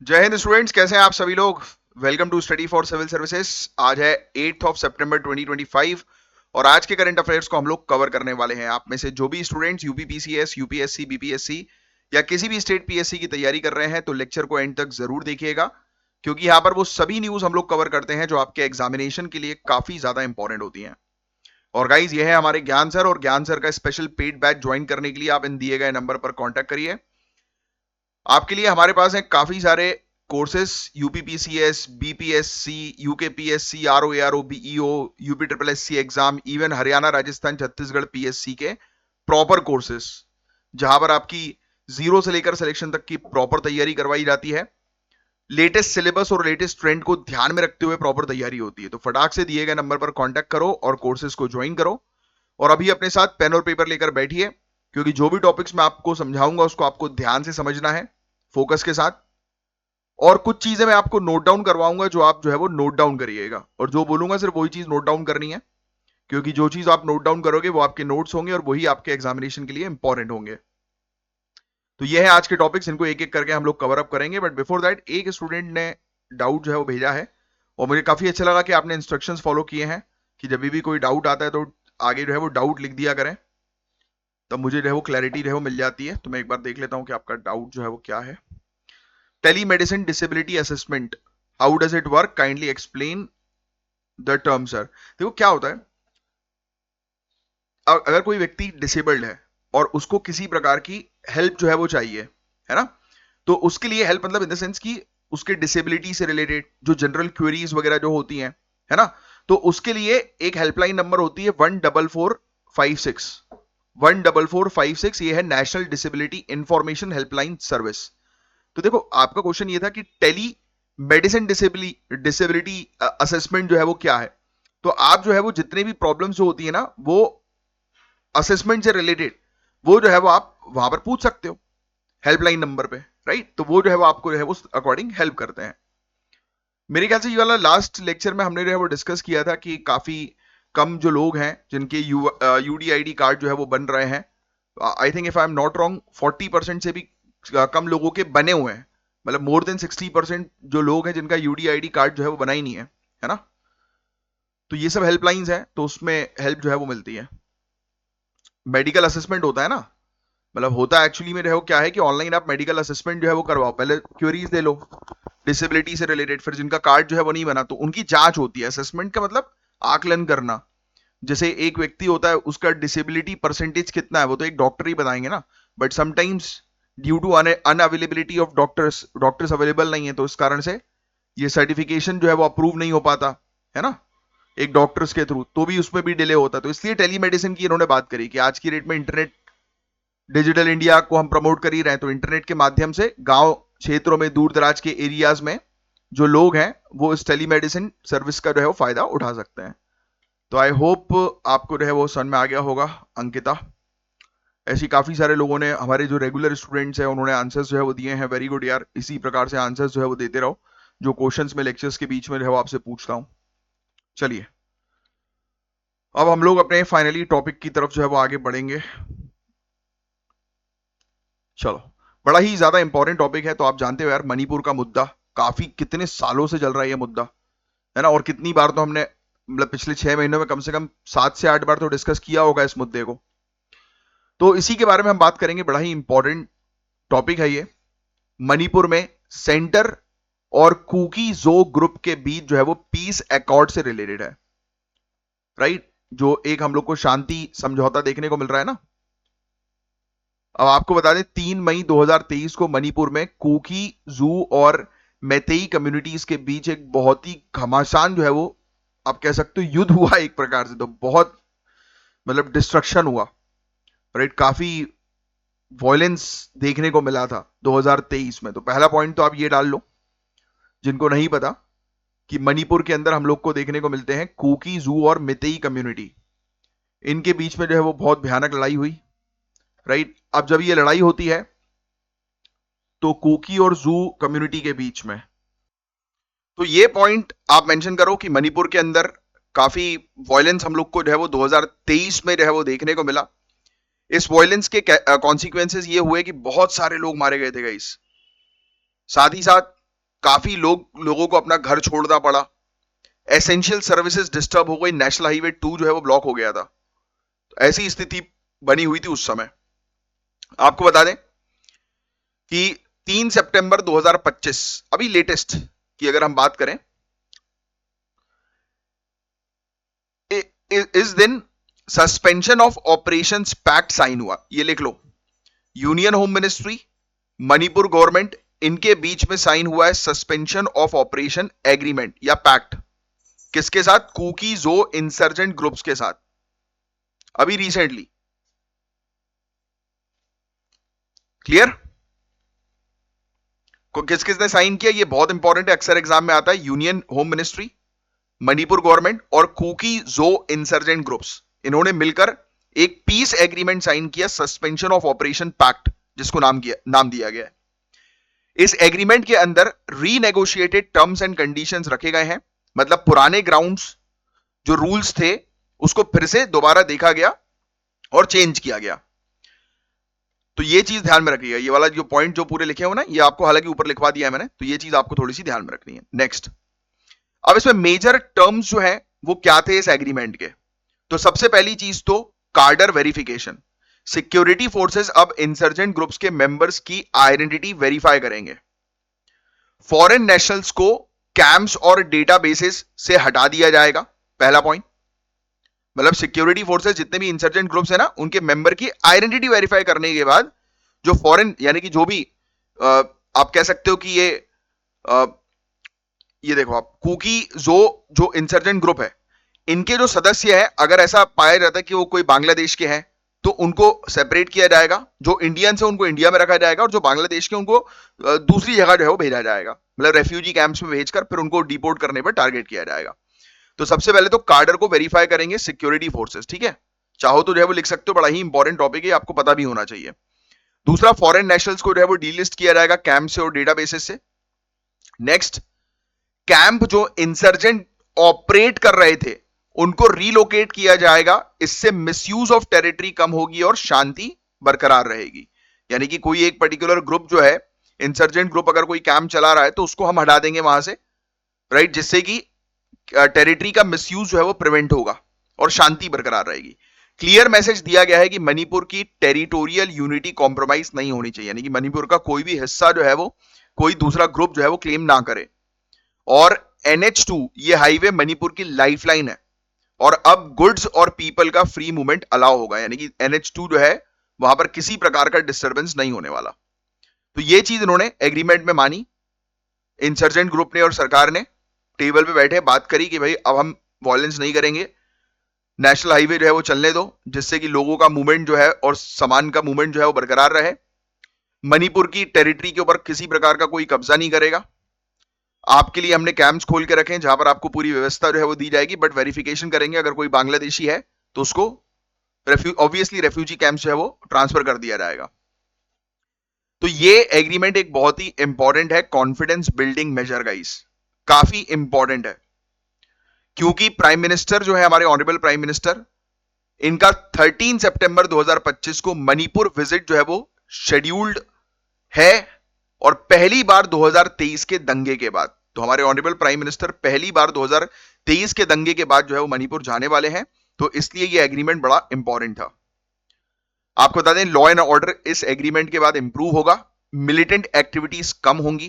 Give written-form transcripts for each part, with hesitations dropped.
जय हिंद स्टूडेंट्स, कैसे हैं आप सभी लोग। Welcome to study for civil services. आज है 8 सितंबर 2025 और आज के करंट अफेयर्स को हम लोग कवर करने वाले हैं। आप में से जो भी स्टूडेंट्स यूपीपीसीएस, यूपीएससी, बीपीएससी या किसी भी स्टेट पीएससी की तैयारी कर रहे हैं तो लेक्चर को एंड तक जरूर देखिएगा, क्योंकि यहाँ पर वो सभी न्यूज हम लोग कवर करते हैं जो आपके एग्जामिनेशन के लिए काफी ज्यादा इंपॉर्टेंट होती हैं। और गाइज, ये है हमारे ज्ञान सर, और ज्ञान सर का स्पेशल पेड बैच ज्वाइन करने के लिए आप इन दिए गए नंबर पर कॉन्टैक्ट करिए। आपके लिए हमारे पास है काफी सारे courses, UPPCS, BPSC, UKPSC, RO, BEO, UP triple SC exam, even Haryana, Rajasthan, Chhattisgarh PSC के प्रॉपर कोर्सेस, जहां पर आपकी जीरो से लेकर सिलेक्शन तक की प्रॉपर तैयारी करवाई जाती है। लेटेस्ट सिलेबस और लेटेस्ट ट्रेंड को ध्यान में रखते हुए प्रॉपर तैयारी होती है। तो फटाक से दिए गए नंबर पर कांटेक्ट करो और कोर्सेज को ज्वाइन करो। और अभी अपने साथ पेन और पेपर लेकर बैठिए, क्योंकि जो भी टॉपिक्स मैं आपको समझाऊंगा उसको आपको ध्यान से समझना है, फोकस के साथ। और कुछ चीजें मैं आपको नोट डाउन करवाऊंगा, जो आप जो है वो नोट डाउन करिएगा, और जो बोलूंगा सिर्फ वही चीज नोट डाउन करनी है, क्योंकि जो चीज आप नोट डाउन करोगे वो आपके नोट्स होंगे और वही आपके एग्जामिनेशन के लिए इंपॉर्टेंट होंगे। तो ये है आज के टॉपिक्स, इनको एक एक करके हम लोग कवर अप करेंगे। बट बिफोर दैट, एक स्टूडेंट ने डाउट जो है वो भेजा है, और मुझे काफी अच्छा लगा कि आपने इंस्ट्रक्शंस फॉलो किए हैं कि जब भी कोई डाउट आता है तो आगे जो है वो डाउट लिख दिया करें, तब मुझे जो है वो क्लैरिटी जो है वो मिल जाती है। तो मैं एक बार देख लेता हूं कि आपका डाउट जो है वो क्या है। Telemedicine disability assessment, how does it work, kindly explain the term sir. देखो क्या होता है, अगर कोई व्यक्ति डिसेबल्ड है और उसको किसी प्रकार की हेल्प जो है वो चाहिए, है ना, तो उसके लिए हेल्प मतलब इन द सेंस कि उसके डिसेबिलिटी से रिलेटेड जो जनरल क्वेरीज वगैरह जो होती हैं, है ना, तो उसके लिए एक हेल्पलाइन नंबर होती है 14456। 14456 ये है national disability information helpline service. तो देखो, आपका क्वेश्चन ये था कि टेली मेडिसिन डिसेबिलिटी असेसमेंट जो है वो क्या है। तो आप जो है वो जितने भी प्रॉब्लम्स जो होती है ना, वो असेसमेंट से रिलेटेड, वो जो है वो आप वहां पर पूछ सकते हो हेल्पलाइन नंबर पे, राइट। तो वो जो है वो आपको जो है वो अकॉर्डिंग हेल्प करते हैं। मेरे ख्याल से ये वाला लास्ट लेक्चर में हमने जो है वो डिस्कस किया था कि काफी कम जो लोग हैं जिनके यूडीआईडी कार्ड जो है वो बन रहे हैं। I think if I am not wrong 40% से भी कम लोगों के बने हुए हैं, मतलब मोर देन 60% जो लोग हैं जिनका यूडीआईडी कार्ड जो है वो बना ही नहीं है ना। तो ये सब हेल्पलाइंस हैं, तो उसमें हेल्प जो है वो मिलती है। मेडिकल असेसमेंट होता है ना, मतलब होता है एक्चुअली में जो है वो क्या है कि ऑनलाइन आप मेडिकल असेसमेंट जो है वो करवाओ, पहले क्वेरीज दे लो डिसेबिलिटी से रिलेटेड, फिर जिनका कार्ड जो है वो नहीं बना तो उनकी जांच होती है। असेसमेंट का मतलब आकलन करना। जैसे एक व्यक्ति होता है, उसका डिसेबिलिटी परसेंटेज कितना है वो तो एक डॉक्टर ही बताएंगे ना, but sometimes due to unavailability of doctors, doctors available नहीं है, तो इस कारण से ये सर्टिफिकेशन जो है वो अप्रूव नहीं हो पाता, है ना, एक डॉक्टर्स के थ्रू, तो भी उसमें भी डिले होता है। तो इसलिए टेलीमेडिसिन की इन्होंने बात करी कि आज की डेट में इंटरनेट, डिजिटल इंडिया को हम प्रमोट कर ही रहे हैं, तो इंटरनेट के माध्यम से गांव क्षेत्रों में, दूर दराज के एरियाज में जो लोग हैं वो इस टेलीमेडिसिन सर्विस का जो है वो फायदा उठा सकते हैं। तो आई होप आपको जो है वो समझ में आ गया होगा। अंकिता, ऐसी काफी सारे लोगों ने, हमारे जो रेगुलर स्टूडेंट्स हैं उन्होंने आंसर्स जो है वो दिए हैं। वेरी गुड यार, इसी प्रकार से आंसर्स जो है वो देते रहो, जो क्वेश्चंस में लेक्चर्स के बीच में जो है वो आपसे पूछता हूं। चलिए, अब हम लोग अपने फाइनली टॉपिक की तरफ जो है वो आगे बढ़ेंगे। चलो, बड़ा ही ज्यादा इंपॉर्टेंट टॉपिक है। तो आप जानते हो यार, मणिपुर का मुद्दा काफी कितने सालों से चल रहा है ये मुद्दा, है ना, और कितनी बार तो हमने, मतलब पिछले 6 महीनों में कम से कम 7 से 8 बार तो डिस्कस किया होगा इस मुद्दे को। तो इसी के बारे में हम बात करेंगे। बड़ा ही इंपॉर्टेंट टॉपिक है ये। मणिपुर में सेंटर और कुकी जो ग्रुप के बीच जो है वो पीस अकॉर्ड से रिलेटेड है, राइट। जो एक हम लोग को शांति समझौता देखने को मिल रहा है ना। अब आपको बता दें, 3 मई 2023 को मणिपुर में कुकी, जू और मैतेई कम्युनिटीज के बीच एक बहुत ही घमासान जो है वो, आप कह सकते हो, युद्ध हुआ एक प्रकार से। तो बहुत, मतलब डिस्ट्रक्शन हुआ, राइट। काफी वॉयलेंस देखने को मिला था 2023 में। तो पहला पॉइंट तो आप ये डाल लो, जिनको नहीं पता, कि मणिपुर के अंदर हम लोग को देखने को मिलते हैं कुकी, जू और मितेई कम्युनिटी। इनके बीच में जो है वो बहुत भयानक लड़ाई हुई, राइट। अब जब ये लड़ाई होती है तो कुकी और जू कम्युनिटी के बीच में, तो ये पॉइंट आप मेंशन करो कि मणिपुर के अंदर काफी वॉयलेंस हम लोग को जो है वो 2023 में जो है वो देखने को मिला। इस वॉयलेंस के कॉन्सिक्वेंसेस ये हुए कि बहुत सारे लोग मारे गए थे गाइस। साथ ही साथ काफी लोगों को अपना घर छोड़ना पड़ा, एसेंशियल सर्विसेज डिस्टर्ब हो गई, नेशनल हाईवे 2 जो है वो ब्लॉक हो गया था। तो ऐसी स्थिति बनी हुई थी उस समय। आपको बता दें कि 3 सितंबर 2025 अभी लेटेस्ट की अगर हम बात करें, इस दिन suspension of operations pact sign हुआ। ये लिख लो, union home ministry, Manipur government, इनके बीच में साइन हुआ है सस्पेंशन ऑफ ऑपरेशन एग्रीमेंट या पैक्ट। किसके साथ? कुकी जो इंसर्जेंट ग्रुप्स के साथ, अभी रिसेंटली। क्लियर? किस किसने साइन किया? ये बहुत इंपॉर्टेंट है, अक्सर एग्जाम में आता है। Union home ministry, Manipur government और कुकी जो इंसर्जेंट ग्रुप्स, इन्होंने मिलकर एक पीस एग्रीमेंट साइन किया, सस्पेंशन ऑफ ऑपरेशन पैक्ट, जिसको नाम दिया गया है। इस एग्रीमेंट के अंदर रीनेगोशिएटेड टर्म्स एंड कंडीशंस रखे गए हैं, मतलब पुराने ग्राउंड्स जो रूल्स थे उसको फिर से दोबारा देखा गया और चेंज किया गया। तो ये चीज ध्यान में रखिएगा, ये वाला जो पॉइंट जो पूरे लिखे हो ना, ये आपको हालांकि ऊपर लिखवा दिया है मैंने, तो ये चीज आपको थोड़ी सी ध्यान में रखनी है। नेक्स्ट, अब इसमें मेजर टर्म्स जो है वो क्या थे इस एग्रीमेंट के? तो सबसे पहली चीज तो कार्डर वेरिफिकेशन। सिक्योरिटी फोर्सेस अब इंसर्जेंट ग्रुप्स के मेंबर्स की आइडेंटिटी वेरीफाई करेंगे। फॉरेन नेशनल्स को कैंप्स और डेटाबेसेस से हटा दिया जाएगा, पहला पॉइंट। मतलब सिक्योरिटी फोर्सेस जितने भी इंसर्जेंट ग्रुप्स है ना, उनके मेंबर की आइडेंटिटी वेरीफाई करने के बाद जो फॉरेन, यानी कि जो भी आप कह सकते हो कि ये देखो आप, कुकी जो इंसर्जेंट ग्रुप है, इनके जो सदस्य है, अगर ऐसा पाया जाता है कि वो कोई बांग्लादेश के हैं तो उनको सेपरेट किया जाएगा, जो इंडियंस है उनको इंडिया में रखा जाएगा और जो बांग्लादेश के उनको दूसरी जगह जो है वो भेजा जाएगा, मतलब रेफ्यूजी कैंप्स में भेजकर फिर उनको डिपोर्ट करने पर टारगेट किया जाएगा। तो सबसे पहले तो कार्डर को वेरीफाई करेंगे सिक्योरिटी फोर्सेस, ठीक है? चाहो तो जो है वो लिख सकते हो, बड़ा ही इंपॉर्टेंट टॉपिक है, आपको पता भी होना चाहिए। दूसरा, फॉरेन नेशनल्स को जो है वो डीलिस्ट किया जाएगा कैंप से और डेटाबेसेस से। नेक्स्ट, कैंप जो इंसर्जेंट ऑपरेट कर रहे थे उनको रीलोकेट किया जाएगा, इससे मिसयूज ऑफ टेरिटरी कम होगी और शांति बरकरार रहेगी। यानी कि कोई एक पर्टिकुलर ग्रुप जो है, इंसर्जेंट ग्रुप अगर कोई कैंप चला रहा है तो उसको हम हटा देंगे वहां से, राइट, जिससे कि टेरिटरी का मिसयूज जो है वो प्रिवेंट होगा और शांति बरकरार रहेगी। क्लियर मैसेज दिया गया है कि मणिपुर की टेरिटोरियल यूनिटी कॉम्प्रोमाइज नहीं होनी चाहिए, यानी कि मणिपुर का कोई भी हिस्सा जो है वो कोई दूसरा ग्रुप जो है वो क्लेम ना करे। और NH2 ये हाईवे मणिपुर की लाइफलाइन है और अब गुड्स और पीपल का फ्री मूवमेंट अलाउ होगा, यानी कि NH2 जो है वहां पर किसी प्रकार का डिस्टर्बेंस नहीं होने वाला। तो ये चीज इन्होंने एग्रीमेंट में मानी, इंसर्जेंट ग्रुप ने और सरकार ने टेबल पे बैठे बात करी कि भाई अब हम वॉयलेंस नहीं करेंगे, नेशनल हाईवे जो है वो चलने दो, जिससे कि लोगों का मूवमेंट जो है और सामान का मूवमेंट जो है वो बरकरार रहे। मणिपुर की टेरिटरी के ऊपर किसी प्रकार का कोई कब्जा नहीं करेगा। आपके लिए हमने कैंप्स खोल के रखे हैं जहां पर आपको पूरी व्यवस्था जो है वो दी जाएगी, बट वेरिफिकेशन करेंगे, अगर कोई बांग्लादेशी है तो उसको ऑब्वियसली रेफ्यूजी कैंप जो है वो ट्रांसफर कर दिया जाएगा। तो ये एग्रीमेंट एक बहुत ही इंपॉर्टेंट है, कॉन्फिडेंस बिल्डिंग मेजर गाइस, काफी इंपॉर्टेंट है, क्योंकि प्राइम मिनिस्टर जो है हमारे ऑनरेबल प्राइम मिनिस्टर, इनका 13 सितंबर 2025 को मणिपुर विजिट जो है वो शेड्यूल्ड है, और पहली बार 2023 के दंगे के बाद। तो हमारे ऑनरेबल प्राइम मिनिस्टर पहली बार 2023 के दंगे के बाद जो है वो मणिपुर जाने वाले हैं, तो इसलिए ये एग्रीमेंट बड़ा इंपॉर्टेंट था। आपको बता दें, लॉ एंड ऑर्डर इस एग्रीमेंट के बाद इंप्रूव होगा, मिलिटेंट एक्टिविटीज कम होंगी,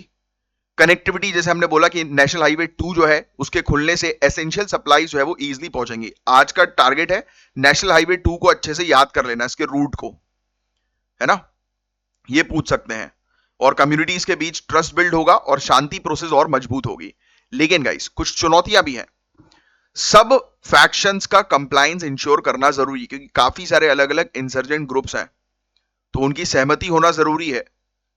कनेक्टिविटी जैसे हमने बोला कि नेशनल हाईवे 2 जो है उसके खुलने से एसेंशियल सप्लाई जो है वो इजीली पहुंचेंगी। आज का टारगेट है नेशनल हाईवे 2 को अच्छे से याद कर लेना, इसके रूट को, है ना, ये पूछ सकते हैं। और कम्युनिटीज के बीच ट्रस्ट बिल्ड होगा और शांति प्रोसेस और मजबूत होगी। लेकिन गाइस कुछ चुनौतियां भी हैं, सब फैक्शंस का कंप्लायंस इंश्योर करना जरूरी है, क्योंकि काफी सारे अलग अलग इंसर्जेंट ग्रुप्स हैं, तो उनकी सहमति होना जरूरी है।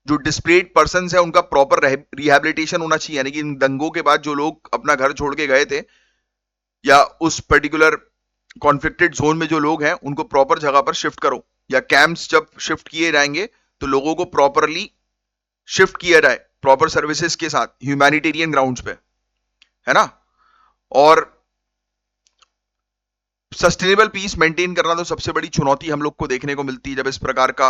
जो डिस्प्लेड पर्सन है उनका प्रॉपर रिहैबिलिटेशन होना चाहिए, यानी कि इन दंगों के बाद जो लोग अपना घर छोड़ के गए थे या उस पर्टिकुलर कॉन्फ्लिक्टेड जोन में जो लोग हैं उनको प्रॉपर जगह पर शिफ्ट करो, या कैंप्स जब शिफ्ट किए जाएंगे तो लोगों को प्रॉपरली शिफ्ट किया जाए प्रॉपर सर्विसेज के साथ ह्यूमैनिटेरियन ग्राउंड्स पे, है ना। और सस्टेनेबल पीस मेंटेन करना तो सबसे बड़ी चुनौती हम लोग को देखने को मिलती है जब इस प्रकार का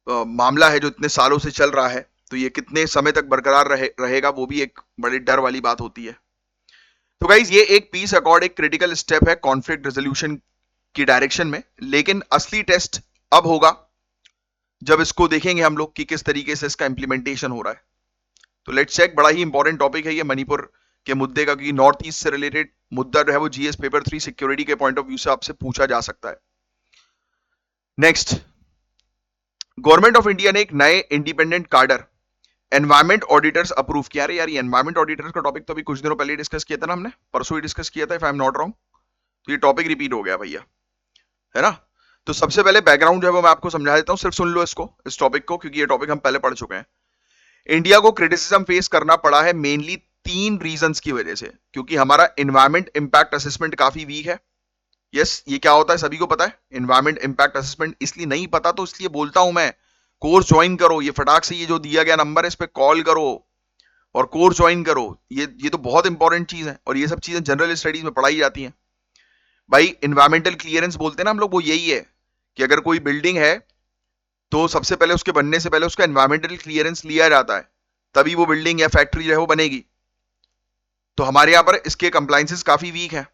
मामला है जो इतने सालों से चल रहा है। तो ये कितने समय तक बरकरार रहेगा वो भी एक बड़े डर वाली बात होती है। तो गाइज ये एक पीस अकॉर्ड एक क्रिटिकल स्टेप है कॉन्फ्लिक्ट रेजोल्यूशन की डायरेक्शन में, लेकिन असली टेस्ट अब होगा जब इसको देखेंगे हम लोग कि किस तरीके से इसका इंप्लीमेंटेशन हो रहा है। तो लेट्स चेक, बड़ा ही इंपॉर्टेंट टॉपिक है ये मणिपुर के मुद्दे का, क्योंकि नॉर्थ ईस्ट से रिलेटेड मुद्दा जो है वो जीएस पेपर 3 सिक्योरिटी के पॉइंट ऑफ व्यू से आपसे पूछा जा सकता है। नेक्स्ट, गवर्नमेंट ऑफ इंडिया ने एक नए इंडिपेंडेंट कार्डर एनवायरमेंट ऑडिटर्स अप्रूव किया। अरे यार, ये एनवायरमेंट ऑडिटर्स का टॉपिक तो अभी कुछ दिनों पहले डिस्कस किया था ना हमने, परसों ही डिस्कस किया था if I am not wrong. तो ये टॉपिक रिपीट हो गया भैया, है ना। तो सबसे पहले बैकग्राउंड जो है वो मैं आपको समझा देता हूं, सिर्फ सुन लो इसको, इस टॉपिक को, क्योंकि ये टॉपिक हम पहले पढ़ चुके हैं। इंडिया को क्रिटिसिज्म फेस करना पड़ा है मेनली 3 रीजंस की वजह से, क्योंकि हमारा एनवायरमेंट इंपैक्ट असेसमेंट काफी वीक है। यस, ये क्या होता है सभी को पता है, एनवायरमेंट इंपैक्ट असेसमेंट। इसलिए नहीं पता तो इसलिए बोलता हूं मैं, कोर्स ज्वाइन करो, ये फटाक से ये जो दिया गया नंबर है इस पे कॉल करो और कोर्स ज्वाइन करो। ये तो बहुत इंपॉर्टेंट चीज है, और ये सब चीजें जनरल स्टडीज में पढ़ाई जाती हैं भाई। एनवायरमेंटल क्लियरेंस बोलते हैं ना हम लोग, वो यही है कि अगर कोई बिल्डिंग है तो सबसे पहले उसके बनने से पहले उसका एनवायरमेंटल क्लियरेंस लिया जाता है, तभी वो बिल्डिंग या फैक्ट्री जो है वो बनेगी। तो हमारे यहां पर इसके कंप्लायंसेस काफी वीक है।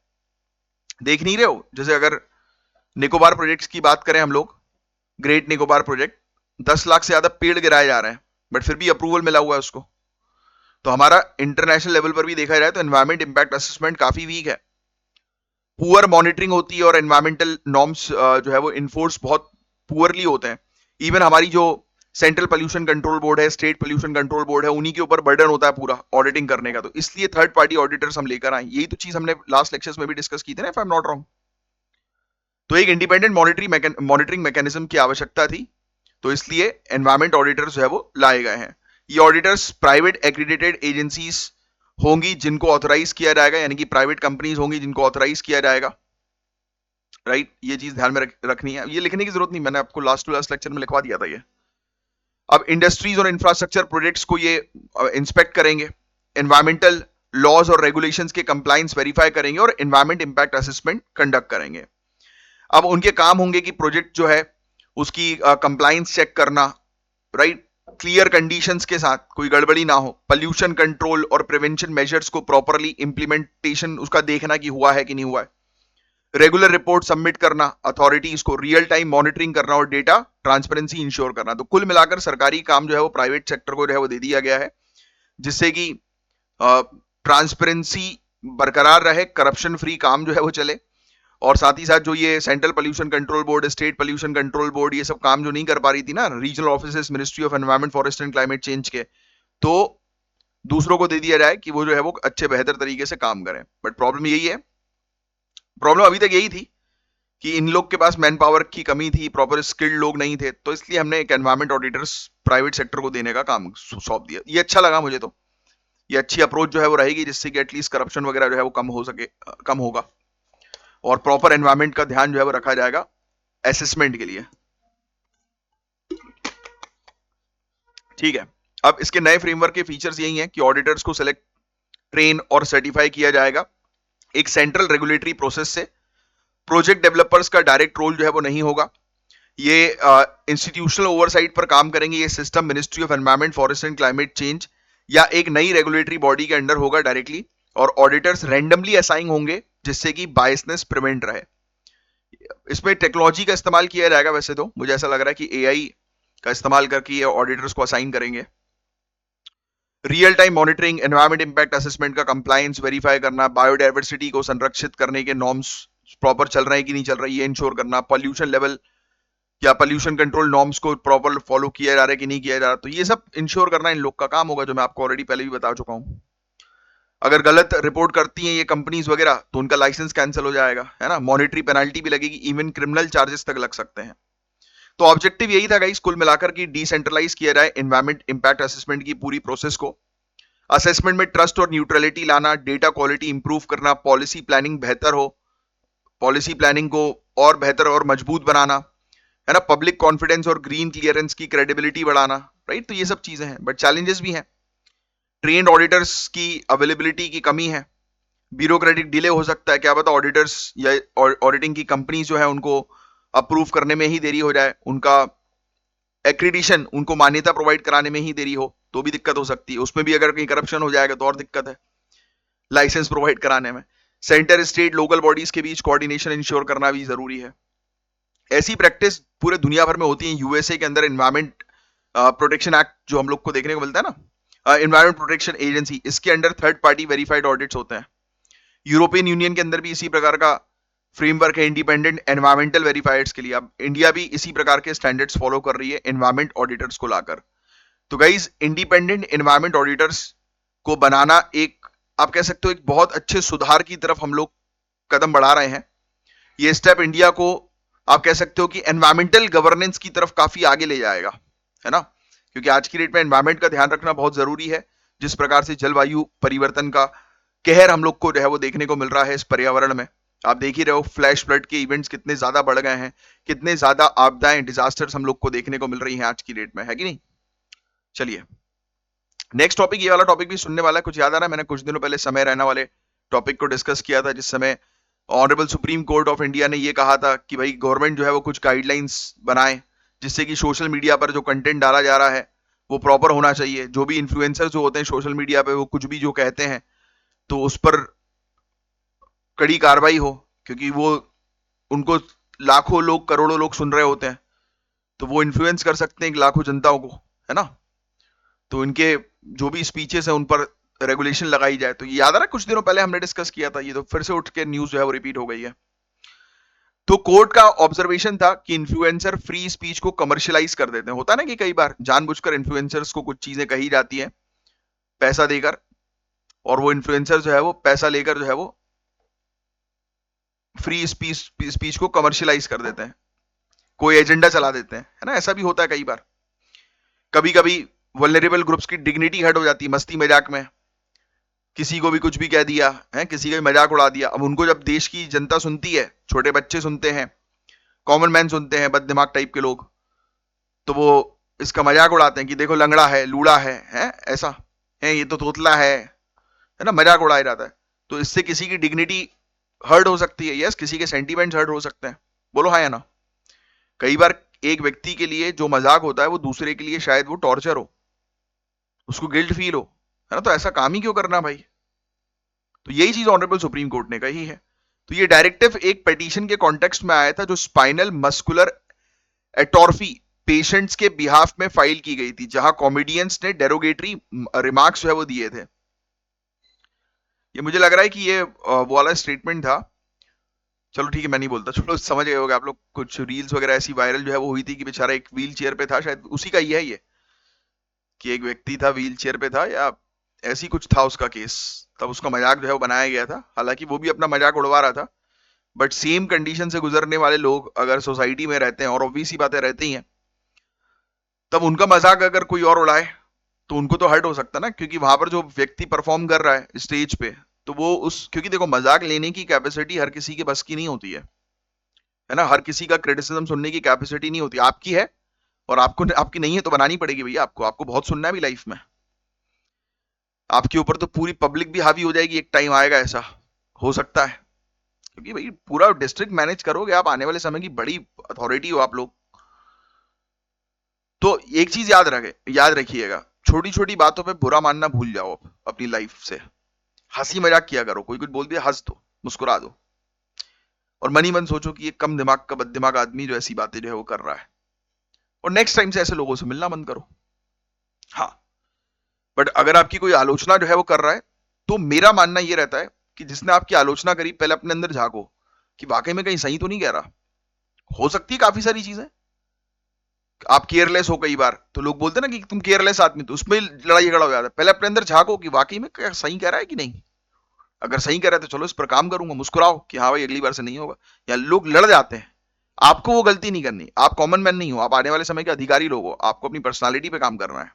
देख नहीं रहे हो, जैसे अगर निकोबार प्रोजेक्ट्स की बात करें हम लोग, ग्रेट निकोबार प्रोजेक्ट, 10 लाख से ज्यादा पेड़ गिराए जा रहे हैं, बट फिर भी अप्रूवल मिला हुआ है उसको। तो हमारा इंटरनेशनल लेवल पर भी देखा जाए तो एनवायरमेंट इंपैक्ट असेसमेंट काफी वीक है, पुअर मॉनिटरिंग होती है, और एनवायरमेंटल नॉर्म्स जो है वो इन्फोर्स बहुत पुअरली होते हैं। इवन हमारी जो सेंट्रल पोल्यूशन कंट्रोल बोर्ड है, स्टेट पोल्यूशन कंट्रोल बोर्ड है, उन्हीं के ऊपर बर्डन होता है पूरा ऑडिटिंग करने का। तो इसलिए थर्ड पार्टी ऑडिटर्स हम लेकर आए, यही तो चीज हमने लास्ट लेक्चर्स में भी डिस्कस की थी ना, if I am not wrong. तो एक इंडिपेंडेंट मॉनिटरिंग मैकेनिज्म की आवश्यकता थी, तो इसलिए एनवायरमेंट ऑडिटर्स जो है वो लाए गए हैं। ये ऑडिटर्स प्राइवेट एक्रेडिटेड एजेंसीज होंगी जिनको ऑथराइज किया जाएगा, यानी कि प्राइवेट कंपनीज होंगी जिनको ऑथराइज किया जाएगा, राइट। ये चीज ध्यान में रखनी है, ये लिखने की जरूरत नहीं, मैंने आपको लास्ट टू लास्ट लेक्चर में लिखवा दिया था ये। अब इंडस्ट्रीज और इंफ्रास्ट्रक्चर प्रोजेक्ट्स को ये इंस्पेक्ट करेंगे, एनवायरमेंटल लॉज और रेगुलेशंस के कंप्लायंस वेरीफाई करेंगे और एनवायरमेंट इंपैक्ट असेसमेंट कंडक्ट करेंगे। अब उनके काम होंगे कि प्रोजेक्ट जो है उसकी कंप्लायंस चेक करना, राइट, क्लियर कंडीशंस के साथ, कोई गड़बड़ी ना हो, पोल्यूशन कंट्रोल और प्रिवेंशन मेजर्स को प्रॉपरली इंप्लीमेंटेशन उसका देखना कि हुआ है कि नहीं हुआ है, रेगुलर रिपोर्ट सबमिट करना अथॉरिटीज को, रियल टाइम मॉनिटरिंग करना और डेटा ट्रांसपेरेंसी इंश्योर करना। तो कुल मिलाकर सरकारी काम जो है वो प्राइवेट सेक्टर को जो है वो दे दिया गया है, जिससे कि ट्रांसपेरेंसी बरकरार रहे, करप्शन फ्री काम जो है वो चले, और साथ ही साथ जो ये central pollution control board, state pollution control board, ये सब काम जो नहीं कर पा रही थी ना, regional offices ministry of environment forest and climate change के, तो दूसरों को दे दिया जाए कि वो जो है वो अच्छे बेहतर तरीके से काम करें। बट प्रॉब्लम यही है, प्रॉब्लम अभी तक यही थी कि इन लोग के पास मैन पावर की कमी थी, प्रॉपर स्किल्ड लोग नहीं थे, तो इसलिए हमने एक एनवायरमेंट ऑडिटर्स प्राइवेट सेक्टर को देने का काम सौंप दिया। ये अच्छा लगा मुझे, तो ये अच्छी अप्रोच जो है वो रहेगी, जिससे कि एटलीस्ट करप्शन वगैरह जो है वो कम हो सके, कम होगा, और प्रॉपर एनवायरमेंट का ध्यान जो है वो रखा जाएगा असेसमेंट के लिए। ठीक है, अब इसके नए फ्रेमवर्क के फीचर्स यही हैं कि ऑडिटर्स को सिलेक्ट, ट्रेन और सर्टिफाई किया जाएगा एक सेंट्रल रेगुलेटरी प्रोसेस से। प्रोजेक्ट डेवलपर्स का डायरेक्ट रोल जो है वो नहीं होगा, ये इंस्टीट्यूशनल ओवरसाइट पर काम करेंगे। ये system ministry of environment forest and climate change या एक नई रेगुलेटरी बॉडी के अंडर होगा डायरेक्टली, और ऑडिटर्स रैंडमली असाइन होंगे जिससे कि बायसनेस प्रिवेंट रहे। इसमें टेक्नोलॉजी का इस्तेमाल किया जाएगा, वैसे तो मुझे ऐसा लग रहा है कि एआई का इस्तेमाल करके ये ऑडिटर्स को असाइन करेंगे। Real time monitoring, environment impact assessment का कंप्लायंस वेरीफाई करना, बायोडाइवर्सिटी को संरक्षित करने के नॉर्म्स प्रॉपर चल रहे हैं कि नहीं चल रहा है ये इंश्योर करना, पॉल्यूशन लेवल या पॉल्यूशन कंट्रोल नॉर्म्स को प्रॉपर फॉलो किया जा रहा है कि नहीं किया जा रहा, तो ये सब इंश्योर करना इन लोग का काम होगा, जो मैं आपको ऑलरेडी पहले भी बता चुका हूं। अगर गलत रिपोर्ट करती हैं ये कंपनीज वगैरह तो उनका लाइसेंस कैंसिल हो जाएगा, है ना, मॉनिटरी पेनाल्टी भी लगेगी, इवन क्रिमिनल चार्जेस तक लग सकते हैं। तो ऑब्जेक्टिव यही था गाइस, कुल मिलाकर कि डिसेंट्रलाइज किया जाए एनवायरमेंट इंपैक्ट असेसमेंट की पूरी प्रोसेस को, असेसमेंट में ट्रस्ट और न्यूट्रलिटी लाना, डेटा क्वालिटी इंप्रूव करना, पॉलिसी प्लानिंग बेहतर हो, पॉलिसी प्लानिंग को और बेहतर और मजबूत बनाना, है ना, पब्लिक कॉन्फिडेंस और ग्रीन क्लियरेंस की क्रेडिबिलिटी बढ़ाना, राइट। तो ये सब चीजें हैं, बट चैलेंजेस भी हैं। ट्रेन्ड ऑडिटर्स की अवेलेबिलिटी की कमी है, ब्यूरोक्रेटिक डिले हो सकता है, क्या पता ऑडिटर्स या ऑडिटिंग की कंपनी जो है उनको अप्रूव करने में ही देरी हो जाए, उनका एक्रीडिशन, उनको मान्यता प्रोवाइड कराने में ही देरी हो, तो भी दिक्कत हो सकती है, उसमें भी अगर कहीं करप्शन हो जाएगा तो और दिक्कत है लाइसेंस प्रोवाइड कराने में। सेंटर, स्टेट, लोकल बॉडीज के बीच कोऑर्डिनेशन इंश्योर करना भी जरूरी है। ऐसी प्रैक्टिस पूरे दुनिया भर में होती है। यूएसए के अंदर एनवायरमेंट प्रोटेक्शन एक्ट जो हम लोग को देखने को मिलता है ना, एनवायरमेंट प्रोटेक्शन एजेंसी, इसके under third party verified audits होते हैं। यूरोपियन यूनियन के अंदर भी इसी प्रकार का फ्रेमवर्क है इंडिपेंडेंट एनवायरमेंटल वेरीफायर्स के लिए। अब इंडिया भी इसी प्रकार के स्टैंडर्ड्स फॉलो कर रही है एनवायरमेंट ऑडिटर्स को लाकर। तो गाइज, इंडिपेंडेंट एनवायरमेंट ऑडिटर्स को बनाना एक, आप कह सकते हो, एक बहुत अच्छे सुधार की तरफ हम लोग कदम बढ़ा रहे हैं। ये स्टेप इंडिया को, आप कह सकते हो कि एनवायरमेंटल गवर्नेंस की तरफ काफी आगे ले जाएगा, है ना, क्योंकि आज की डेट में एनवायरमेंट का ध्यान रखना बहुत जरूरी है। जिस प्रकार से जलवायु परिवर्तन का कहर हम लोग को जो है वो देखने को मिल रहा है इस पर्यावरण में, आप देख ही रहे हो फ्लैश फ्लड के इवेंट्स कितने ज्यादा बढ़ गए हैं, कितने ज्यादा आपदाएं, डिजास्टर्स हम लोग को देखने को मिल रही हैं आज की डेट में, है कि नहीं। चलिए नेक्स्ट टॉपिक, ये वाला टॉपिक भी सुनने वाला है। कुछ याद आ रहा है, मैंने कुछ दिनों पहले समय रैना वाले टॉपिक को डिस्कस किया था, जिस समय honourable supreme court of India ने ये कहा था कि भाई गवर्नमेंट जो है वो कुछ गाइडलाइंस बनाए जिससे कि सोशल मीडिया पर जो कंटेंट डाला जा रहा है वो प्रॉपर होना चाहिए। जो भी इन्फ्लुएंसर्स जो होते हैं सोशल मीडिया पे, वो कुछ भी जो कहते हैं तो उस पर कड़ी कार्रवाई हो, क्योंकि वो, उनको लाखों लोग, करोड़ों लोग सुन रहे होते हैं, तो वो इन्फ्लुएंस कर सकते हैं लाखों जनताओं को, है ना। तो इनके जो भी स्पीचेस हैं उन पर रेगुलेशन लगाई जाए। तो ये याद आ रहा है, कुछ दिनों पहले हमने डिस्कस किया था, ये तो फिर से उठ के न्यूज जो है वो रिपीट हो गई है। तो कोर्ट का ऑब्जर्वेशन था कि इन्फ्लुएंसर फ्री स्पीच को कमर्शियलाइज कर देते हैं। होता है ना कि कई बार जानबूझकर इन्फ्लुएंसर्स को कुछ चीजें कही जाती हैं पैसा देकर, और वो इन्फ्लुएंसर जो है वो पैसा लेकर जो है वो फ्री स्पीच को कमर्शियलाइज कर देते हैं, कोई एजेंडा चला देते हैं, है ना। ऐसा भी होता है कई बार। कभी कभी वल्नरेबल ग्रुप्स की डिग्निटी हर्ट हो जाती है मस्ती मजाक में, किसी को भी कुछ भी कह दिया है, किसी का भी मजाक उड़ा दिया। अब उनको जब देश की जनता सुनती है, छोटे बच्चे सुनते हैं, कॉमन मैन सुनते हैं, बददिमाग टाइप के लोग, तो वो इसका मजाक उड़ाते हैं कि देखो लंगड़ा है, लूड़ा है ऐसा है, ये तो तोतला है ना, मजाक उड़ाया जाता है। तो इससे किसी की डिग्निटी हर्ट हो सकती है, यस, किसी के सेंटीमेंट्स हर्ट हो सकते हैं, बोलो हाँ या ना। कई बार एक व्यक्ति के लिए जो मजाक होता है वो दूसरे के लिए शायद वो टॉर्चर हो, उसको गिल्ट फील हो, है ना। तो ऐसा काम ही क्यों करना भाई। तो यही चीज ऑनरेबल सुप्रीम कोर्ट ने कही है। तो ये डायरेक्टिव एक पिटीशन के कॉन्टेक्स्ट में आया था जो स्पाइनल मस्कुलर एटॉर्फी पेशेंट्स के बिहाफ में फाइल की गई थी, जहां कॉमेडियंस ने डेरोगेटरी रिमार्क्स जो है वो दिए थे। ये मुझे लग रहा है कि ये वो वाला स्टेटमेंट था, चलो ठीक है मैं नहीं बोलता, चलो समझ गए होगे आप लोग। कुछ रील्स वगैरह ऐसी वायरल जो है वो हुई थी कि बेचारा एक व्हील चेयर पे था, शायद उसी का ही है ये, कि एक व्यक्ति था व्हील चेयर पे था या ऐसी कुछ था उसका केस, तब उसका मजाक जो है वो बनाया गया था। हालांकि वो भी अपना मजाक उड़वा रहा था, बट सेम कंडीशन से गुजरने वाले लोग अगर सोसाइटी में रहते हैं, और ऑब्वियस ही बातें रहती ही हैं, तब उनका मजाक अगर कोई और उड़ाए तो उनको तो हर्ट हो सकता है ना, क्योंकि वहां पर जो व्यक्ति परफॉर्म कर रहा है स्टेज पे, तो वो उस, क्योंकि देखो मजाक लेने की कैपेसिटी हर किसी के बस की नहीं होती है ना। हर किसी का क्रिटिसिज्म सुनने की कैपेसिटी नहीं होती, आपकी है और आपको, आपकी नहीं है तो बनानी पड़ेगी भैया, आपको बहुत सुनना है भी लाइफ में। आपके ऊपर तो पूरी पब्लिक भी हावी हो जाएगी, एक टाइम आएगा ऐसा हो सकता है, क्योंकि भाई पूरा डिस्ट्रिक्ट मैनेज करोगे आप, आने वाले समय की बड़ी अथॉरिटी हो आप लोग। तो एक चीज याद रखिएगा, छोटी छोटी बातों पे बुरा मानना भूल जाओ अपनी लाइफ से। हंसी मजाक किया करो, कोई कुछ बोल दिया हंस दो, मुस्कुरा दो, और मन ही मन सोचो कि ये कम दिमाग का बददिमाग आदमी जो ऐसी बातें जो है वो कर रहा है, और नेक्स्ट टाइम से ऐसे लोगों से मिलना बंद करो। हाँ, बट अगर आपकी कोई आलोचना जो है वो कर रहा है, तो मेरा मानना ये रहता है कि जिसने आपकी आलोचना करी पहले अपने अंदर झांको कि वाकई में कहीं सही तो नहीं कह रहा। हो सकती है काफी सारी चीजें, आप केयरलेस हो कई बार, तो लोग बोलते हैं ना कि तुम केयरलेस आदमी, तो उसमें लड़ाई झगड़ा हो जाता है। पहले अपने अंदर झांको कि वाकई में क्या सही कह रहा है कि नहीं। अगर सही कह रहा है तो चलो इस पर काम करूंगा, मुस्कुराओ कि हाँ भाई अगली बार से नहीं होगा। या लोग लड़ जाते हैं, आपको वो गलती नहीं करनी, आप कॉमन मैन नहीं हो, आप आने वाले समय के अधिकारी लोग हो, आपको अपनी पर्सनालिटी पे काम करना है।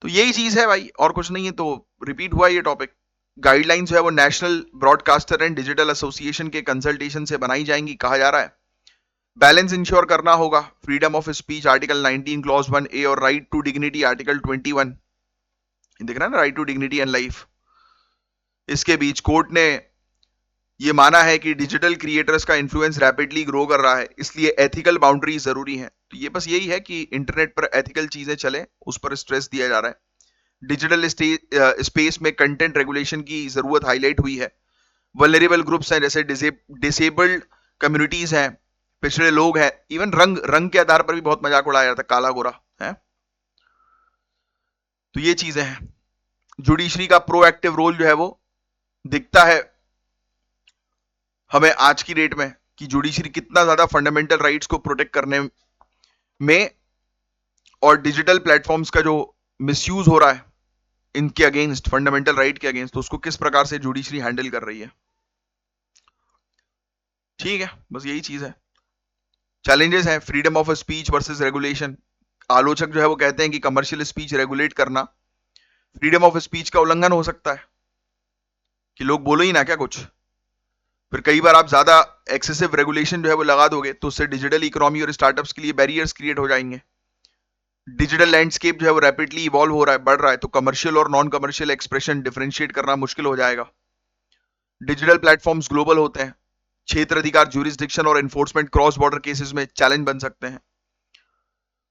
तो यही चीज है भाई, और कुछ नहीं है। तो रिपीट हुआ ये टॉपिक। गाइडलाइंस जो है वो national broadcaster and digital association के कंसल्टेशन से बनाई जाएंगी, कहा जा रहा है। बैलेंस इंश्योर करना होगा, freedom of speech article 19 clause 1A और राइट टू डिग्निटी आर्टिकल 21, देख रहा है ना, right to dignity and life. इसके बीच कोर्ट ने ये माना है कि डिजिटल क्रिएटर्स का इन्फ्लुएंस रैपिडली ग्रो कर रहा है, इसलिए एथिकल बाउंड्रीज जरूरी हैं। तो ये बस यही है कि इंटरनेट पर एथिकल चीजें चले, उस पर स्ट्रेस दिया जा रहा है। डिजिटल स्पेस में कंटेंट रेगुलेशन की जरूरत हाईलाइट हुई है। वल्नरेबल ग्रुप्स हैं, जैसे डिसेबल्ड कम्युनिटीज हैं, पिछड़े लोग हैं, इवन रंग रंग के आधार पर भी बहुत मजाक उड़ाया जाता है, काला गोरा है। तो ये चीजें हैं। जुडिशरी का प्रोएक्टिव रोल जो है वो दिखता है हमें आज की डेट में, कि जुडिशरी कितना ज्यादा फंडामेंटल राइट्स को प्रोटेक्ट करने में और डिजिटल प्लेटफॉर्म्स का जो मिसयूज हो रहा है इनके अगेंस्ट, फंडामेंटल राइट के अगेंस्ट, तो उसको किस प्रकार से जुडिशरी हैंडल कर रही है। ठीक है, बस यही चीज है। चैलेंजेस हैं, freedom of speech versus regulation. आलोचक जो है वो कहते हैं कि कमर्शियल स्पीच रेगुलेट करना फ्रीडम ऑफ स्पीच का उल्लंघन हो सकता है, कि लोग बोलो ही ना क्या कुछ। फिर कई बार आप ज्यादा एक्सेसिव रेगुलेशन जो है वो लगा दोगे तो उससे डिजिटल इकोनॉमी और स्टार्टअप्स के लिए बैरियर्स क्रिएट हो जाएंगे। डिजिटल लैंडस्केप जो है वो रैपिडली इवॉल्व हो रहा है, बढ़ रहा है, तो कमर्शियल और नॉन कमर्शियल एक्सप्रेशन डिफरेंशिएट करना मुश्किल हो जाएगा। डिजिटल प्लेटफॉर्म्स ग्लोबल होते हैं, क्षेत्र अधिकार, ज्यूरिसडिक्शन और एनफोर्समेंट क्रॉस बॉर्डर केसेस में चैलेंज बन सकते हैं।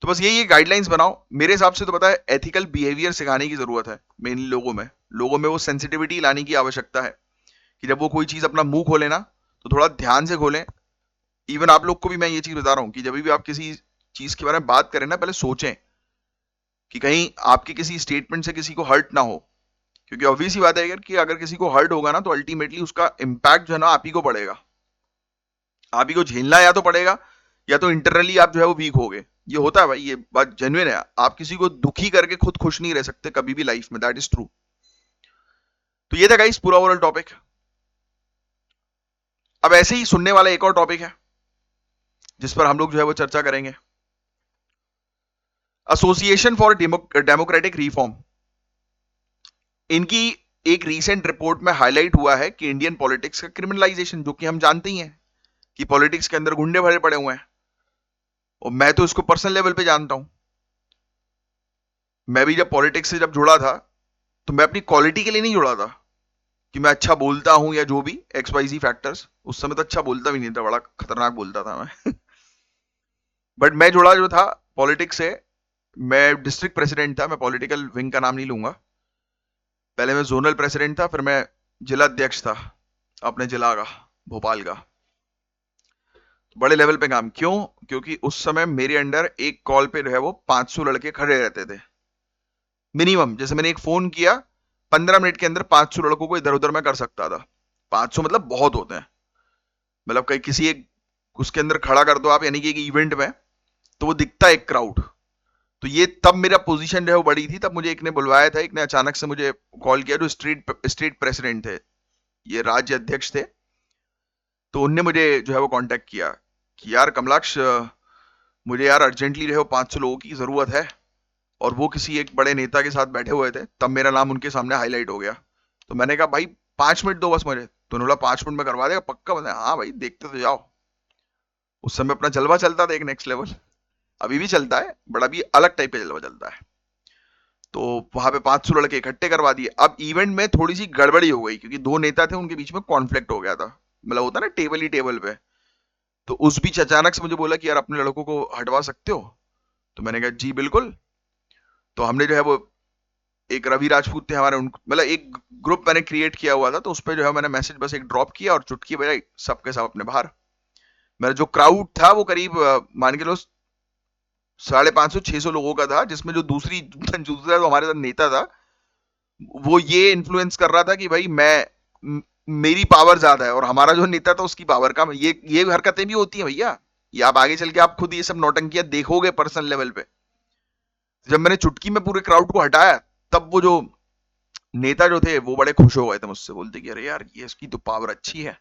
तो बस यही गाइडलाइंस बनाओ। मेरे हिसाब से तो पता है, एथिकल बिहेवियर सिखाने की जरूरत है मेनली लोगों में वो सेंसिटिविटी लाने की आवश्यकता है, कि जब वो कोई चीज अपना मुंह खोले ना तो थोड़ा ध्यान से खोलें। इवन आप लोग को भी मैं ये चीज बता रहा हूं कि जब भी आप किसी चीज के बारे में बात करें ना, पहले सोचें कि कहीं आपके किसी स्टेटमेंट से किसी को हर्ट ना हो, क्योंकि ऑब्वियस ही बात है कि अगर किसी को हर्ट होगा ना तो अल्टीमेटली उसका इंपैक्ट जो है ना आप ही को पड़ेगा, आप ही को झेलना या तो पड़ेगा, या तो इंटरनली आप जो है वो वीक हो गए। ये होता है भाई, ये बात जेन्युइन है। आप किसी को दुखी करके खुद खुश नहीं रह सकते कभी भी लाइफ में, दैट इज ट्रू। तो ये था गाइस पूरा ओवरऑल टॉपिक। अब ऐसे ही सुनने वाला एक और टॉपिक है जिस पर हम लोग जो है वो चर्चा करेंगे, एसोसिएशन फॉर डेमोक्रेटिक रिफॉर्म। इनकी एक रीसेंट रिपोर्ट में हाईलाइट हुआ है कि इंडियन पॉलिटिक्स का क्रिमिनलाइजेशन, जो कि हम जानते ही हैं कि पॉलिटिक्स के अंदर गुंडे भरे पड़े हुए हैं, और मैं तो इसको पर्सनल लेवल पे जानता हूं। मैं भी जब पॉलिटिक्स से जब जुड़ा था तो मैं अपनी क्वालिटी के लिए नहीं जुड़ा था कि मैं अच्छा बोलता हूं या जो भी XYZ फैक्टर्स। उस समय तो अच्छा बोलता भी नहीं था, बड़ा खतरनाक बोलता था मैं बट मैं जुड़ा जो था पॉलिटिक्स से, मैं डिस्ट्रिक्ट प्रेसिडेंट था। मैं पॉलिटिकल विंग का नाम नहीं लूंगा। पहले मैं जोनल प्रेसिडेंट था, फिर मैं जिला अध्यक्ष था अपने जिला का, भोपाल का। बड़े लेवल पे काम क्यों? क्योंकि उस समय मेरे अंडर एक कॉल पे जो है वो 500 लड़के खड़े रहते थे मिनिमम। जैसे मैंने एक फोन किया, 15 मिनट के अंदर 500 लड़कों को इधर उधर मैं कर सकता था। 500 मतलब बहुत होते हैं। मतलब कहीं किसी एक उसके अंदर खड़ा कर दो आप, यानी कि एक इवेंट में, तो वो दिखता है एक क्राउड। तो ये तब मेरा पोजीशन जो है वो बड़ी थी। तब मुझे एक ने बुलवाया था, एक ने अचानक से मुझे कॉल किया, जो स्टेट प्रेसिडेंट थे, ये राज्य अध्यक्ष थे। तो उनने मुझे जो है वो कांटेक्ट किया कि यार कमलाक्ष, मुझे यार अर्जेंटली जो है 500 लोगों की जरूरत है, और वो किसी एक बड़े नेता के साथ बैठे हुए थे। तब मेरा नाम उनके सामने हाईलाइट हो गया। तो मैंने कहा भाई 5 मिनट दो बस मुझे। तो उन्होंने बोला 5 मिनट में करवा देगा पक्का? बताया हाँ भाई, देखते तो जाओ। उस समय अपना जलवा चलता था एक नेक्स्ट लेवल, अभी भी चलता है बट अभी अलग टाइप का जलवा चलता है। तो वहां पे 500 लड़के इकट्ठे करवा दिए। अब इवेंट में थोड़ी सी गड़बड़ी हो गई, क्योंकि दो नेता थे, उनके बीच में कॉन्फ्लिक्ट हो गया था। मतलब होता ना टेबल ही टेबल पे। तो उस बीच अचानक से मुझे बोला कि यार अपने लड़कों को हटवा सकते हो? तो मैंने कहा जी बिल्कुल। तो हमने जो है वो, एक रवि राजपूत थे हमारे, उनको मतलब एक ग्रुप मैंने क्रिएट किया हुआ था, तो उस पर जो है मैंने मैसेज बस एक ड्रॉप किया और चुटकी बजाई, सबके सब अपने बाहर। मेरा जो क्राउड था वो करीब मान के लो 550-600 लोगों का था, जिसमें जो दूसरा जो हमारे साथ नेता था, वो ये इन्फ्लुएंस कर रहा था कि भाई मेरी पावर ज्यादा है, और हमारा जो नेता था उसकी पावर कम है। ये हरकतें भी होती हैं भैया। ये आप आगे चल के आप खुद ये सब नौटंकियां देखोगे पर्सनल लेवल पे। जब मैंने चुटकी में पूरे क्राउड को हटाया, तब वो जो नेता जो थे वो बड़े खुश हो गए थे मुझसे, बोलते कि अरे यार ये इसकी तो पावर अच्छी है,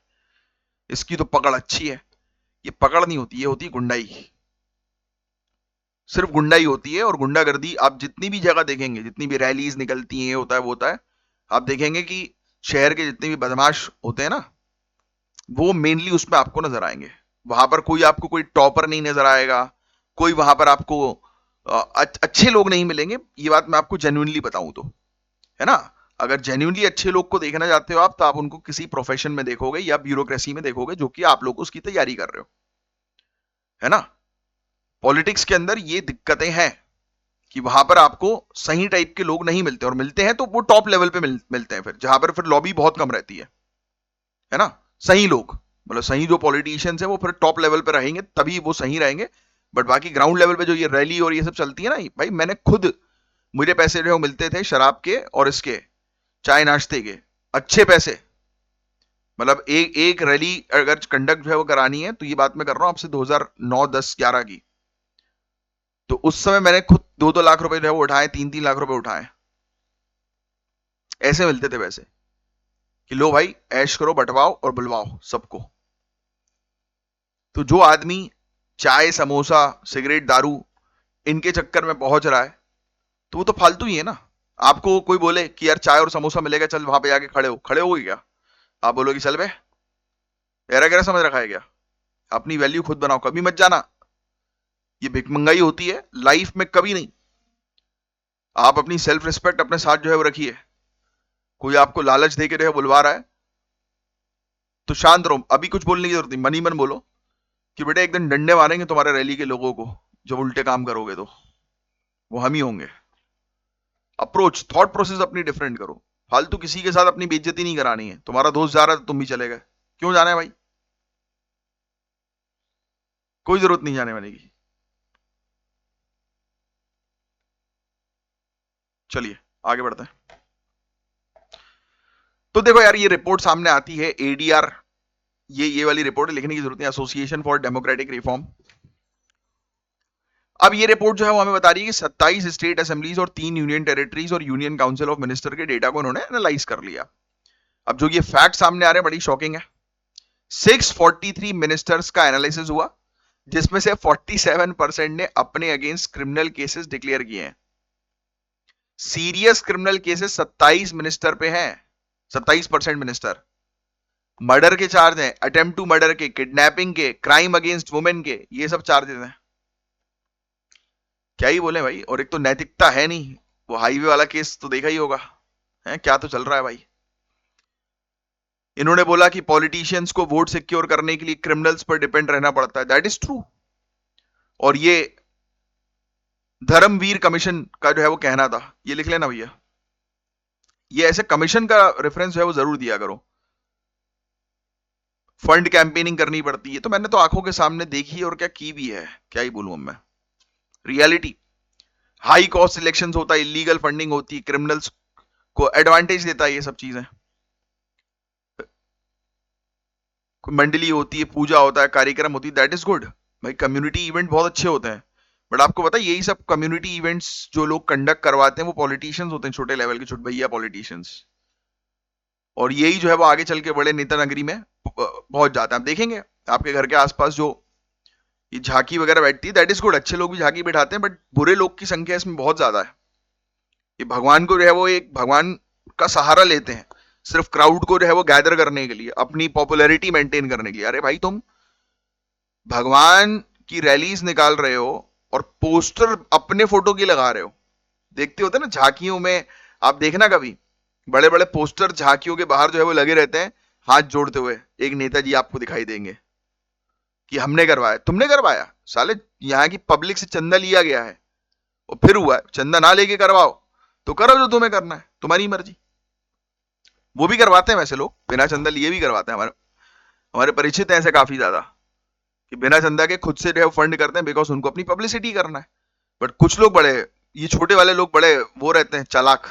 इसकी तो पकड़ अच्छी है। ये पकड़ नहीं होती, ये होती है गुंडाई। सिर्फ गुंडाई होती है। और गुंडागर्दी आप जितनी भी जगह देखेंगे, जितनी भी रैलीज निकलती हैं, ये होता है वो होता है, आप देखेंगे कि शहर के जितने भी बदमाश होते हैं ना, वो मेनली उसमें आपको नजर आएंगे। वहां पर कोई आपको कोई टॉपर नहीं नजर आएगा, कोई वहां पर आपको अच्छे लोग नहीं मिलेंगे। ये बात मैं आपको जेन्युइनली बताऊं तो, है ना। अगर जेन्युइनली अच्छे लोग को देखना चाहते हो आप, तो आप उनको किसी प्रोफेशन में देखोगे या ब्यूरोक्रेसी में देखोगे, जो कि आप लोग उसकी तैयारी कर रहे हो, है ना। पॉलिटिक्स के अंदर ये दिक्कतें हैं कि वहां पर आपको सही टाइप के लोग नहीं मिलते, और मिलते हैं तो वो टॉप लेवल पे मिलते हैं, फिर जहां पर फिर लॉबी बहुत कम रहती है ना। सही लोग, मतलब सही जो पॉलिटिशियंस है वो फिर टॉप लेवल पे रहेंगे, तभी वो सही रहेंगे। बट बाकी ग्राउंड लेवल पे जो ये रैली और ये सब चलती है ना भाई, मैंने खुद, मुझे पैसे जो मिलते थे शराब के और इसके चाय नाश्ते के, अच्छे पैसे। मतलब एक एक रैली अगर कंडक्ट जो है वो करानी है, तो ये बात मैं कर रहा हूं आपसे 2009 10 11 की, तो उस समय मैंने खुद 2-2 लाख रुपए जो है वो उठाए, 3-3 लाख रुपए उठाए, ऐसे मिलते थे पैसे कि लो भाई ऐश करो, बंटवाओ और बुलवाओ सबको। तो जो आदमी चाय समोसा सिगरेट दारू इनके चक्कर में पहुंच रहा है, तो वो तो फालतू ही है ना। आपको कोई बोले कि यार चाय और समोसा मिलेगा, चल वहां पे जाके खड़े हो क्या, आप बोलोगे चल बे, ऐरा गैरा समझ रखा है क्या। अपनी वैल्यू खुद बनाओ, कभी मत जाना, ये भिकमंगाई होती है लाइफ में, कभी नहीं। आप अपनी सेल्फ रिस्पेक्ट अपने साथ जो है वो रखिए। कोई आपको लालच दे के जो है बुलवा रहा है तो शांत रहो, अभी कुछ बोलने की जरूरत नहीं, मन ही मन बोलो कि बेटे एक दिन डंडे मारेंगे तुम्हारे रैली के लोगों को जब उल्टे काम करोगे, तो वो हम ही होंगे। अप्रोच थॉट प्रोसेस अपनी डिफरेंट करो, फालतू किसी के साथ अपनी बेइज्जती नहीं करानी है। तुम्हारा दोस्त जा रहा है तो तुम भी चले गए, क्यों जाना है भाई, कोई जरूरत नहीं जाने वाने की। चलिए आगे बढ़ते हैं। तो देखो यार, ये रिपोर्ट सामने आती है एडीआर, ये वाली रिपोर्ट है, लिखने की जरूरत नहीं, एसोसिएशन फॉर डेमोक्रेटिक रिफॉर्म। अब ये रिपोर्ट जो है वो हमें बता रही है कि 27 स्टेट असेंबलीज और 3 यूनियन टेरिटरीज और यूनियन काउंसिल ऑफ मिनिस्टर के डेटा को उन्होंने एनालाइज कर लिया। अब जो ये फैक्ट सामने आ रहे हैं बड़ी शॉकिंग है। 643 मिनिस्टर्स का एनालिसिस हुआ, जिसमें से 47% ने अपने अगेंस्ट क्रिमिनल केसेस डिक्लेयर किए हैं। सीरियस क्रिमिनल केसेस 27 मिनिस्टर पे हैं, 27% मिनिस्टर। मर्डर के चार्ज हैं, अटेम्प्ट टू मर्डर के, किडनैपिंग के, क्राइम अगेंस्ट वुमेन के, ये सब चार्जेस हैं। क्या ही बोले भाई, और एक तो नैतिकता है नहीं। वो हाईवे वाला केस तो देखा ही होगा, है क्या तो चल रहा है भाई। इन्होंने बोला कि पॉलिटिशियंस को वोट सिक्योर करने के लिए क्रिमिनल्स पर डिपेंड रहना पड़ता है, दैट इज ट्रू। और ये धर्मवीर कमीशन का जो है वो कहना था, ये लिख लेना भैया, ये ऐसे कमीशन का रेफरेंस जो है वो जरूर दिया करो। फंड कैंपेनिंग करनी पड़ती है, तो मैंने तो आंखों के सामने देखी और क्या की भी है, क्या ही बोलूं मैं, रियलिटी। हाई कॉस्ट इलेक्शंस होता है, इलीगल फंडिंग होती है, क्रिमिनल्स को एडवांटेज देता है, ये सब चीजें। मंडली होती है, पूजा होता है, कार्यक्रम होती है, दैट इज गुड भाई, कम्युनिटी इवेंट बहुत अच्छे होते हैं। बट आपको पता है यही सब कम्युनिटी इवेंट्स जो लोग कंडक्ट करवाते हैं वो पॉलिटिशियंस होते हैं, छोटे लेवल के, छोटे भैया पॉलिटिशियंस। और यही जो है वो आगे चल के बड़े नेता नगरी में पहुंच जाते हैं। आप देखेंगे आपके घर के आसपास जो ये झांकी वगैरह बैठती है, दैट इज गुड, अच्छे लोग भी झांकी बैठाते हैं, बट बुरे लोग की संख्या इसमें बहुत ज्यादा है। ये भगवान को जो है वो एक भगवान का सहारा लेते हैं, सिर्फ क्राउड को जो है वो गैदर करने के लिए, अपनी पॉपुलैरिटी मेंटेन करने के लिए। अरे भाई तुम भगवान की रैलीज निकाल रहे हो और पोस्टर अपने फोटो की लगा रहे हो, देखते होते ना झांकियों में, आप देखना कभी बड़े बड़े पोस्टर झांकियों के बाहर जो है वो लगे रहते हैं, हाथ जोड़ते हुए एक नेताजी आपको दिखाई देंगे कि हमने करवाया, तुमने करवाया साले, यहाँ की पब्लिक से चंदा लिया गया है और फिर हुआ है, चंदा ना लेके करवाओ तो करो जो तुम्हें करना है, तुम्हारी मर्जी। वो भी करवाते हैं वैसे लोग, बिना चंदा लिए भी करवाते हैं, हमारे हमारे परिचित हैं ऐसे काफी ज्यादा, कि बिना चंदा के खुद से जो है फंड करते हैं, बिकॉज उनको अपनी पब्लिसिटी करना है। बट कुछ लोग बड़े, ये छोटे वाले लोग बड़े वो रहते हैं चालाक,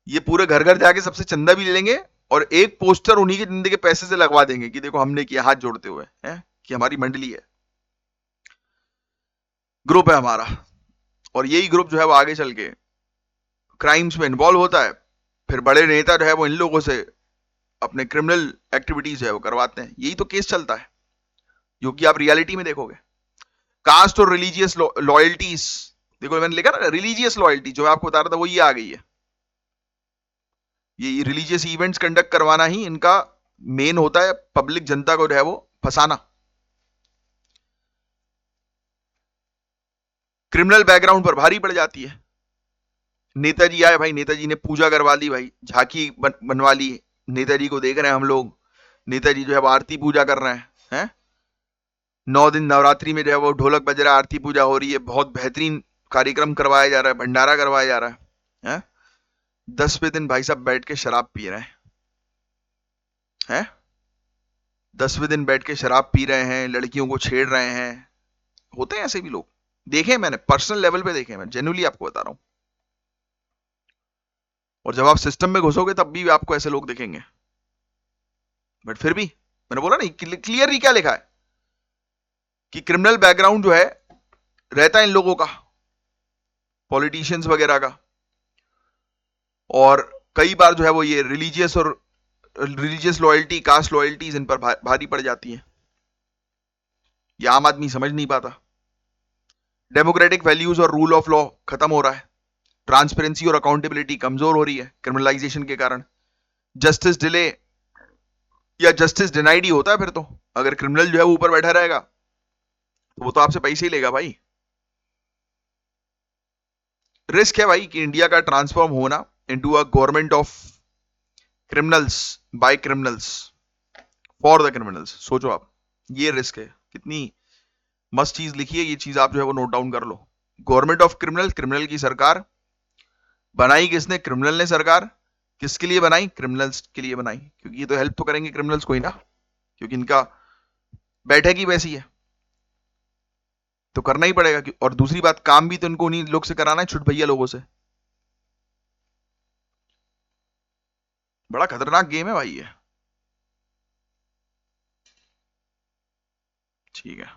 ये पूरे घर घर जाके सबसे चंदा भी ले लेंगे और एक पोस्टर उन्हीं के जिंदगी के पैसे से लगवा देंगे कि देखो हमने किया, हाथ जोड़ते हुए है कि हमारी मंडली है, ग्रुप है हमारा। और यही ग्रुप जो है वो आगे चल के क्राइम्स में इन्वॉल्व होता है, फिर बड़े नेता जो है वो इन लोगों से अपने क्रिमिनल एक्टिविटीज है वो करवाते हैं। यही तो केस चलता है जो कि आप रियलिटी में देखोगे। कास्ट और रिलीजियस लॉयल्टीज, देखो मैंने लिखा ना रिलीजियस लॉयल्टी, जो मैं आपको बता रहा था वो ये आ गई है। ये रिलीजियस इवेंट्स कंडक्ट करवाना ही इनका मेन होता है, पब्लिक जनता को जो है वो फंसाना। क्रिमिनल बैकग्राउंड पर भारी पड़ जाती है। नेताजी आए भाई, नेताजी ने पूजा करवा ली भाई, झांकी बनवा ली, नेताजी को देख रहे हैं हम लोग, नेताजी जो है आरती पूजा कर रहे हैं, हैं? 9 दिन नवरात्रि में जो है वो ढोलक बज रहा है, आरती पूजा हो रही है, बहुत बेहतरीन कार्यक्रम करवाया जा रहा है, भंडारा करवाया जा रहा है? 10वें दिन भाई साहब बैठ के शराब पी रहे हैं? 10वें दिन बैठ के शराब पी रहे हैं, लड़कियों को छेड़ रहे हैं। होते हैं ऐसे भी लोग, देखे मैंने, पर्सनल लेवल पे देखे, मैं जेन्युइनली आपको बता रहा हूं। और जब आप सिस्टम में घुसोगे तब भी आपको ऐसे लोग दिखेंगे। बट फिर भी मैंने बोला नहीं, क्लियरली क्या लिखा है कि क्रिमिनल बैकग्राउंड जो है रहता है इन लोगों का, पॉलिटिशियंस वगैरह का। और कई बार जो है वो ये रिलीजियस लॉयल्टी, कास्ट लॉयल्टीज इन पर भारी पड़ जाती है। ये आम आदमी समझ नहीं पाता। डेमोक्रेटिक वैल्यूज और रूल ऑफ लॉ खत्म हो रहा है। ट्रांसपेरेंसी और अकाउंटेबिलिटी कमजोर हो रही है क्रिमिनलाइजेशन के कारण। जस्टिस डिले या जस्टिस डिनाइड ही होता है फिर तो। अगर क्रिमिनल जो है वो ऊपर बैठा रहेगा तो वो तो आपसे पैसे ही लेगा भाई। रिस्क है भाई कि इंडिया का ट्रांसफॉर्म होना into a government of criminals by criminals for the criminals. सोचो आप, ये रिस्क है। कितनी मस्त चीज लिखी है, ये चीज आप जो है वो नोट डाउन कर लो। गवर्नमेंट ऑफ क्रिमिनल, क्रिमिनल की सरकार। बनाई किसने? क्रिमिनल ने सरकार। किसके लिए बनाई? क्रिमिनल्स के लिए बनाई, क्योंकि ये तो हेल्प तो करेंगे क्रिमिनल्स को ही ना, क्योंकि इनका बैठक ही वैसी है, तो करना ही पड़ेगा। और दूसरी बात, काम भी तो इनको उन्हीं लोग से कराना है, छुट भैया लोगों से। बड़ा खतरनाक गेम है भाई ये। ठीक है,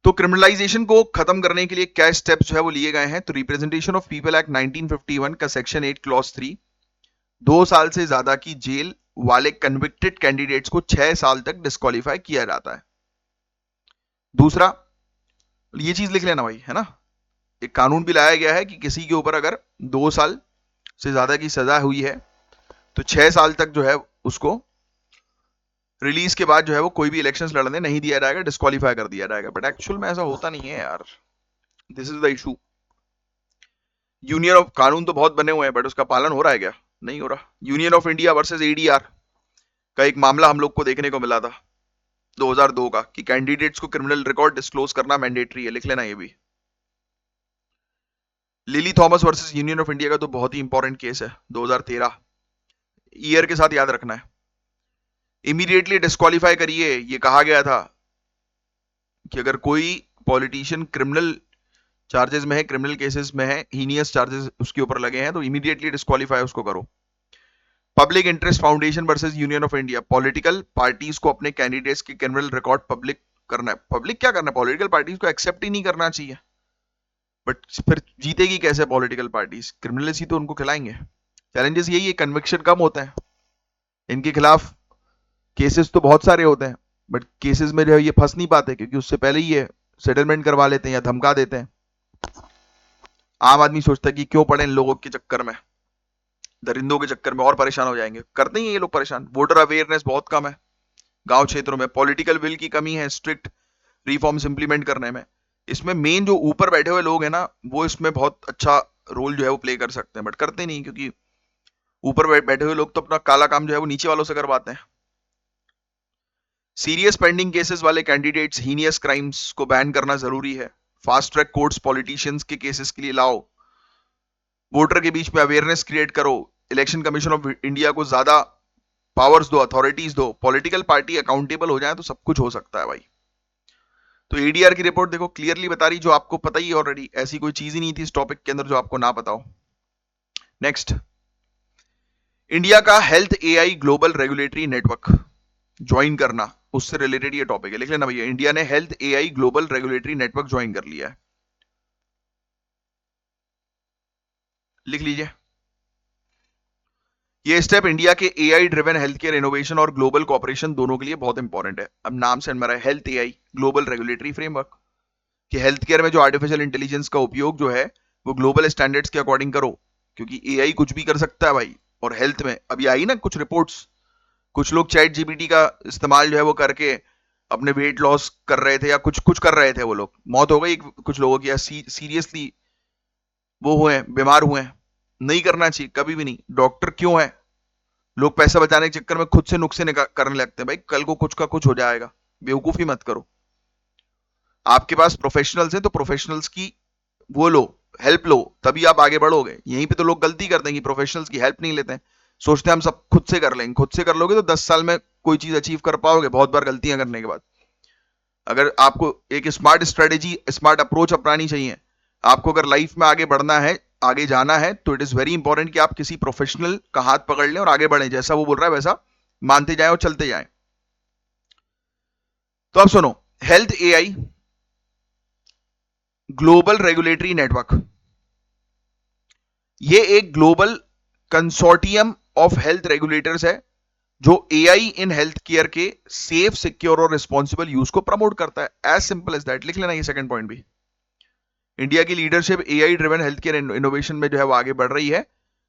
तो क्रिमिनलाइजेशन को खत्म करने के लिए क्या स्टेप्स जो है वो लिए गए हैं? तो रिप्रेजेंटेशन ऑफ पीपल एक्ट 1951 का सेक्शन 8 क्लॉज 3, 2 साल से ज्यादा की जेल वाले कन्विक्टेड कैंडिडेट्स को 6 साल तक डिस्क्वालीफाई किया जाता है। दूसरा, ये चीज लिख लेना भाई, है ना, एक कानून भी लाया गया है कि किसी के ऊपर अगर 2 साल से ज्यादा की सजा हुई है तो 6 साल तक जो है उसको रिलीज के बाद जो है वो कोई भी इलेक्शंस लड़ने नहीं दिया जाएगा, डिस्क्वालीफाई कर दिया जाएगा। बट एक्चुअल में ऐसा होता नहीं है यार, this is the issue. Union of, कानून तो बहुत बने हुए हैं बट उसका पालन हो रहा है क्या? नहीं हो रहा। Union of India versus ADR का एक मामला हम लोग को देखने को मिला था 2002 का, कि कैंडिडेट्स को क्रिमिनल रिकॉर्ड डिस्क्लोज करना मैंडेटरी है, लिख लेना ये भी। Lily Thomas versus union of India का तो बहुत ही इंपॉर्टेंट केस है, 2013, ईयर के साथ याद रखना है। इमीडिएटली डिस्क्वालीफाई करिए, ये कहा गया था कि अगर कोई पॉलिटिशियन क्रिमिनल चार्जेस में है, क्रिमिनल केसेस में है, हीनियस चार्जेस उसके ऊपर लगे हैं, तो इमीडिएटली डिस्क्वालीफाई उसको करो। Public interest foundation versus union of India, political parties को अपने कैंडिडेट्स के क्रिमिनल रिकॉर्ड पब्लिक करना है। पब्लिक क्या करना है? पॉलिटिकल पार्टीज को एक्सेप्ट ही नहीं करना चाहिए। बट फिर जीतेगी कैसे पॉलिटिकल पार्टीज? क्रिमिनल्स ही तो उनको खिलाएंगे। चैलेंजेस यही है, कन्विक्शन कम होते हैं इनके खिलाफ, केसेस तो बहुत सारे होते हैं बट केसेस में जो है ये फंस नहीं पाते, क्योंकि उससे पहले ही ये सेटलमेंट करवा लेते हैं या धमका देते हैं। आम आदमी सोचता है कि क्यों पड़े इन लोगों के चक्कर में, दरिंदों के चक्कर में और परेशान हो जाएंगे। करते ही ये लोग परेशान। वोटर अवेयरनेस बहुत कम है गांव क्षेत्रों में, पॉलिटिकल विल की कमी है स्ट्रिक्ट रिफॉर्म्स इंप्लीमेंट करने में। इसमें मेन जो ऊपर बैठे हुए लोग हैं ना, वो इसमें बहुत अच्छा रोल जो है वो प्ले कर सकते हैं, बट करते नहीं, क्योंकि ऊपर बैठे हुए लोग तो अपना काला काम जो है वो नीचे वालों से करवाते हैं। सीरियस पेंडिंग केसेस वाले कैंडिडेट्स, हीनियस क्राइम्स को बैन करना जरूरी है। फास्ट ट्रैक कोर्ट्स पॉलिटिशियंस के केसेस के लिए लाओ। वोटर के बीच में अवेयरनेस क्रिएट करो। इलेक्शन कमीशन ऑफ इंडिया को ज्यादा पावर्स दो, अथॉरिटीज दो। पॉलिटिकल पार्टी अकाउंटेबल हो जाए तो सब कुछ हो सकता है भाई। तो एडीआर की रिपोर्ट देखो, क्लियरली बता रही, जो आपको पता ही ऑलरेडी, ऐसी कोई चीज ही नहीं थी इस टॉपिक के अंदर जो आपको ना पता हो। नेक्स्ट, इंडिया का health AI global regulatory network join करना, उससे रिलेटेड ये टॉपिक है, लिख लेना भैया। इंडिया ने health AI global regulatory network join कर लिया है, लिख लीजिए। ये स्टेप इंडिया के AI driven health care innovation और ग्लोबल कॉपरेशन दोनों के लिए बहुत इंपॉर्टेंट है। अब नाम से हमारा health AI global regulatory framework, कि हेल्थ केयर में जो आर्टिफिशियल इंटेलिजेंस का उपयोग जो है वो ग्लोबल स्टैंडर्ड्स के अकॉर्डिंग करो, क्योंकि एआई कुछ भी कर सकता है भाई। और हेल्थ में अभी आई ना कुछ रिपोर्ट्स, कुछ लोग चैट जीपीटी का इस्तेमाल जो है वो करके अपने वेट लॉस कर रहे थे या कुछ कुछ कर रहे थे, वो लोग मौत हो गई कुछ लोगों की, सीरियसली वो हुए, बीमार हुए। नहीं करना चाहिए कभी भी नहीं। डॉक्टर क्यों है? लोग पैसा बचाने के चक्कर में खुद से नुस्खे करने लगते हैं भाई, कल को कुछ का कुछ हो जाएगा, बेवकूफी मत करो। आपके पास प्रोफेशनल्स हैं तो प्रोफेशनल्स की वो लो, हेल्प लो, तभी आप आगे बढ़ोगे। यहीं पे तो लोग गलती करते हैं कि प्रोफेशनल्स की हेल्प नहीं लेते हैं, सोचते हैं हम सब खुद से कर लेंगे। खुद से कर लोगे तो 10 साल में कोई चीज अचीव कर पाओगे, बहुत बार गलतियां करने के बाद। अगर आपको एक स्मार्ट स्ट्रेटेजी, स्मार्ट अप्रोच अपनानी चाहिए, आपको अगर लाइफ में आगे बढ़ना है, आगे जाना है, तो इट इज वेरी इंपॉर्टेंट कि आप किसी प्रोफेशनल का हाथ पकड़ लें और आगे बढ़ें, जैसा वो बोल रहा है वैसा मानते जाएं और चलते जाएं। तो अब सुनो, health AI global regulatory network, ये एक global consortium of health regulators है जो एआई इन हेल्थ केयर के सेफ, सिक्योर और रिस्पॉन्सिबल यूज को प्रमोट करता है। एज सिंपल एज दैट, लिख लेना ये सेकंड पॉइंट भी। इंडिया की leadership AI driven health care innovation में जो है वो आगे बढ़ रही है,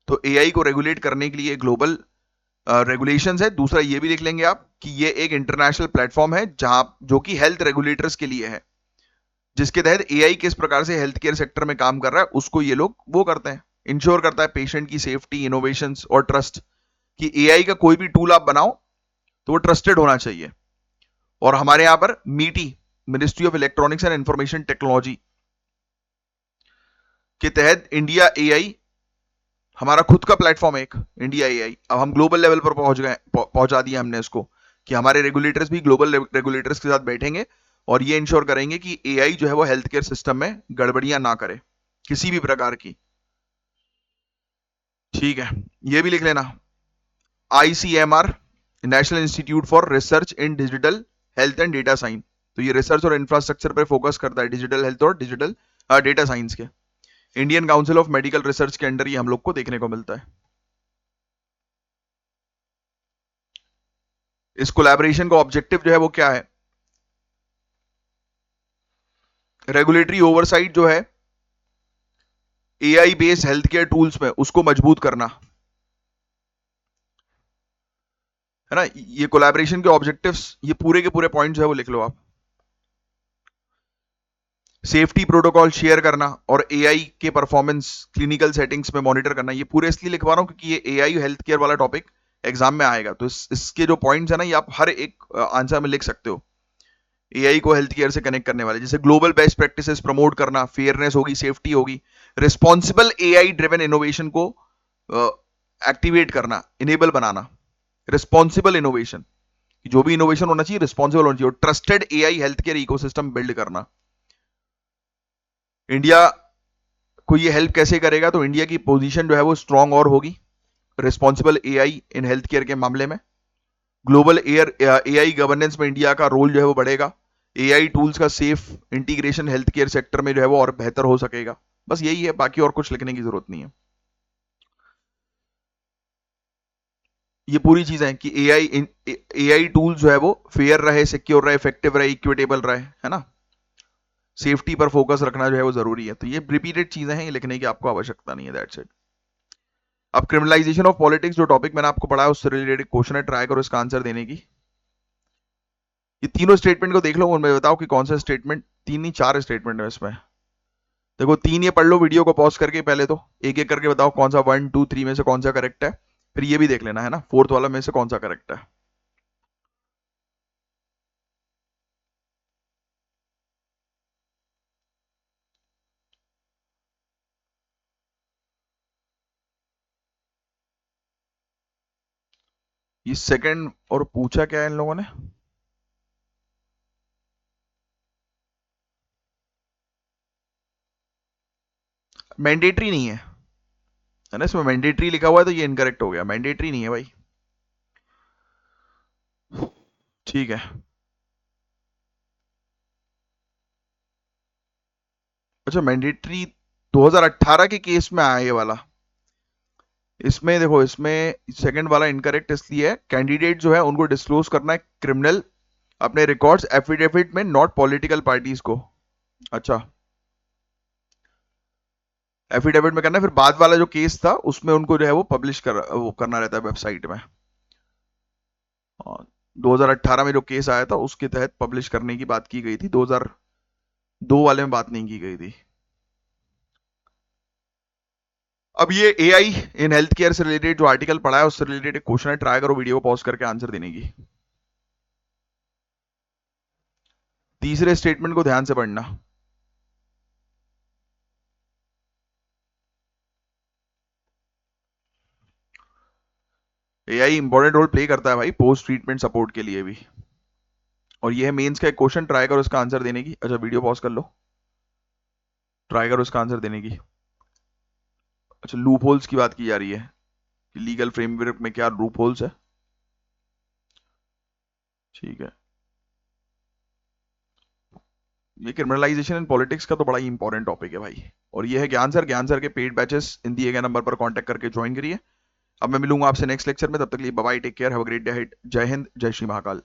तो एआई को रेगुलेट करने के लिए ग्लोबल रेगुलेशंस है। दूसरा ये भी लिख लेंगे आप कि ये एक इंटरनेशनल प्लेटफॉर्म है जहां, जो कि हेल्थ रेगुलेटर्स के लिए है, जिसके तहत एआई किस प्रकार से हेल्थ केयर सेक्टर में काम कर रहा है उसको ये लोग वो करते हैं, इंश्योर करता है पेशेंट की सेफ्टी, इनोवेशंस और ट्रस्ट, कि एआई का कोई भी टूल आप बनाओ तो वो ट्रस्टेड होना चाहिए। और हमारे यहां पर मीटी, ministry of electronics and information technology के तहत इंडिया एआई, हमारा खुद का प्लेटफॉर्म है एक, इंडिया एआई। अब हम ग्लोबल लेवल पर पहुंच गए, पहुंचा दिया हमने इसको, कि हमारे रेगुलेटर्स भी ग्लोबल रेगुलेटर्स के साथ बैठेंगे और ये इंश्योर करेंगे कि एआई जो है वो हेल्थ केयर सिस्टम में गड़बड़ियां ना करे किसी भी प्रकार की। ठीक है, ये भी लिख लेना, ICMR, national institute for research in digital health and data science, तो ये रिसर्च और इंफ्रास्ट्रक्चर पर फोकस करता है, डिजिटल हेल्थ और डिजिटल डेटा साइंस के। Indian council of medical research के अंडर ये हम लोग को देखने को मिलता है। इस कोलैबोरेशन का ऑब्जेक्टिव जो है वो क्या है, रेगुलेटरी ओवरसाइट जो है AI based health care tools में, उसको मजबूत करना है ना। ये कोलैबोरेशन के ऑब्जेक्टिव्स, ये पूरे के पूरे पॉइंट जो है वो लिख लो आप। सेफ्टी प्रोटोकॉल शेयर करना और एआई के परफॉर्मेंस क्लिनिकल सेटिंग्स में मॉनिटर करना, ये पूरे इसलिए लिखवा रहा हूं क्योंकि ये एआई हेल्थ केयर वाला टॉपिक एग्जाम में आएगा, तो इसके जो पॉइंट्स है ना, ये आप हर एक आंसर में लिख सकते हो। एआई को हेल्थ केयर से कनेक्ट करने वाले, जैसे ग्लोबल बेस्ट प्रैक्टिसेस प्रमोट करना, फेयरनेस होगी, सेफ्टी होगी, रिस्पॉन्सिबल एआई ड्रिवन इनोवेशन को एक्टिवेट करना, इनेबल बनाना, रिस्पॉन्सिबल इनोवेशन, जो भी इनोवेशन होना चाहिए रिस्पॉन्सिबल होना चाहिए, और trusted AI health care ecosystem build करना। इंडिया को ये हेल्प कैसे करेगा, तो इंडिया की पोजीशन जो है वो स्ट्रांग और होगी responsible AI in health care के मामले में। ग्लोबल एआई गवर्नेंस में इंडिया का रोल जो है वो बढ़ेगा। एआई टूल्स का safe integration health care sector में जो है वो और बेहतर हो सकेगा। बस यही है, बाकी और कुछ लिखने की जरूरत नहीं है। ये पूरी चीजें हैं कि एआई टूल जो है वो फेयर रहे, सिक्योर रहे, इफेक्टिव रहे, इक्विटेबल रहे, है ना। सेफ्टी पर फोकस रखना जो है वो जरूरी है। तो ये रिपीटेड चीजें हैं, ये लिखने की आपको आवश्यकता नहीं है, दैट्स इट। अब क्रिमिनलाइजेशन ऑफ पॉलिटिक्स जो टॉपिक मैंने आपको पढ़ा है उससे रिलेटेड क्वेश्चन है, ट्राई करो इसका आंसर देने की। ये तीनों स्टेटमेंट को देख लो, उनमें बताओ कि कौन सा स्टेटमेंट, तीन नहीं चार स्टेटमेंट है इसमें। देखो तीन ये पढ़ लो वीडियो को पॉज करके, पहले तो एक एक करके बताओ कौन सा 1 2 3 में से कौन सा करेक्ट है, फिर ये भी देख लेना है ना फोर्थ वाला में से कौन सा करेक्ट है। ये सेकंड और पूछा क्या है इन लोगों ने, मैंडेटरी नहीं है ना, इसमें मैंडेटरी लिखा हुआ है तो ये इनकरेक्ट हो गया, मैंडेटरी नहीं है भाई। ठीक है, अच्छा मैंडेटरी 2018 के केस में आया ये वाला। इसमें देखो, इसमें सेकंड वाला इनकरेक्ट इसलिए है, कैंडिडेट जो है उनको डिस्क्लोज करना है क्रिमिनल अपने रिकॉर्ड्स एफिडेविट में, नॉट पॉलिटिकल पार्टीज को। अच्छा, एफिडेविट में करना है, फिर बाद वाला जो केस था उसमें उनको जो है वो पब्लिश वो करना रहता है वेबसाइट में। 2018 में जो केस आया था उसके तहत पब्लिश करने की बात की गई थी, 2002 वाले में बात नहीं की गई थी। अब ये एआई इन हेल्थ केयर से रिलेटेड जो आर्टिकल पढ़ा है उससे रिलेटेड एक क्वेश्चन है, ट्राई करो वीडियो को पॉज करके आंसर देने की। तीसरे स्टेटमेंट को ध्यान से पढ़ना। एआई इंपॉर्टेंट रोल प्ले करता है भाई पोस्ट ट्रीटमेंट सपोर्ट के लिए भी। और ये है मेंस का एक क्वेश्चन, ट्राई करो इसका आंसर देने की। अच्छा वीडियो पॉज कर लो, ट्राई करो इसका आंसर देने की। अच्छा लूप होल्स की बात की जा रही है कि लीगल फ्रेमवर्क में क्या लूप होल्स है। ठीक है, ये क्रिमिनलाइजेशन इन पॉलिटिक्स का तो बड़ा ही इंपॉर्टेंट टॉपिक है भाई। और ये है ज्ञान सर के पेड बैचेस इन दिए गए नंबर पर कांटेक्ट करके ज्वाइन करिए। अब मैं मिलूंगा आपसे नेक्स्ट लेक्चर में, तब तक के लिए bye bye, take care, have a great day ahead. जय हिंद, जय श्री महाकाल।